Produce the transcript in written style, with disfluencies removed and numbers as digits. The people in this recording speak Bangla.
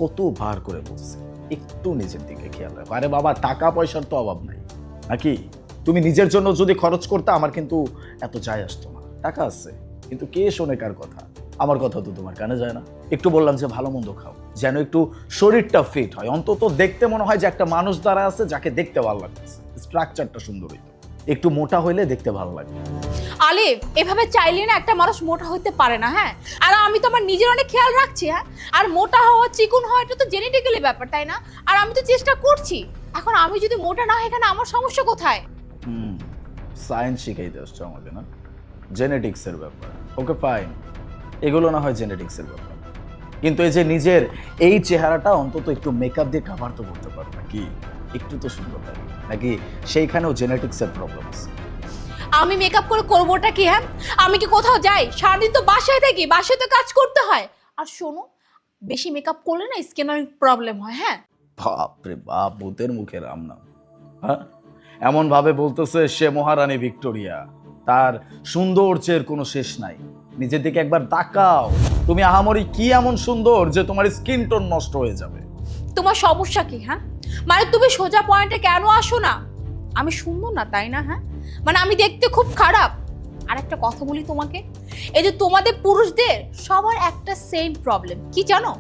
কতবার করে বলছি একটু নিজের দিকে খেয়াল রাখো। আরে বাবা, টাকা পয়সার তো অভাব নাই নাকি? তুমি নিজের জন্য যদি খরচ করতে আমার কিন্তু এত যায় আসতো না। টাকা আছে, কিন্তু কে শোনে কার কথা? আমার কথা তো তোমার কানে যায় না। একটু বললাম যে ভালো মন্দ খাও, যেন একটু শরীরটা ফিট হয়, অন্তত দেখতে মনে হয় যে একটা মানুষ দ্বারা আছে যাকে দেখতে ভালো লাগতেছে, স্ট্রাকচারটা সুন্দর হইতো। একটু মোটা হইলে দেখতে ভালো লাগে। আলিফ, এভাবে চাইলে না একটা মানুষ মোটা হতে পারে না, হ্যাঁ? আর আমি তো আমার নিজের অনেক খেয়াল রাখছি, হ্যাঁ? আর মোটা হওয়া চিকন হওয়া এটা তো জেনেটিক্যালি ব্যাপার, তাই না? আর আমি তো চেষ্টা করছি। এখন আমি যদি মোটা না হয়, এখানে আমার সমস্যা কোথায়? সায়েন্স শিখাইতে আসছো আমাকে, না? জেনেটিক্সের ব্যাপার, ওকে ফাইন, এগুলো না হয় জেনেটিক্সের ব্যাপার, কিন্তু এই যে নিজের এই চেহারাটা অন্তত একটু মেকআপ দিয়ে কাভার তো করতে পারো নাকি? একটু তো সুন্দর লাগে নাকি? সেইখানেও জেনেটিক্সের প্রবলেম আছে। আমি মেকআপ করে করবোটা কি, হ্যাঁ? আমি কি কোথাও যাই? সারাদিন তো বাসায় থাকি, বাসায় তো কাজ করতে হয়। আর শোনো, বেশি মেকআপ করলে না স্কিনের অনেক প্রবলেম হয়, হ্যাঁ? বাপরে বাপ, ভূতের মুখে রাম নাম। হ্যাঁ, এমন ভাবে বলতেছে সে মহারানী ভিক্টোরিয়া, তার সৌন্দর্যের কোনো শেষ নাই। নিজের দিকে একবার তাকাও, তুমি আহামরি কি এমন সুন্দর যে তোমার স্কিন টোন নষ্ট হয়ে যাবে? তোমার সমস্যা কি, হ্যাঁ? মানে তুমি সোজা পয়েন্টে কেন আসো না? আমি সুন্দর না, তাই না? হ্যাঁ, মানে আমি দেখতে খুব খারাপ? আর একটা কথা বলি তোমাকে, এই যে তোমাদের পুরুষদের সবার একটা সেম প্রবলেম, কি জানো?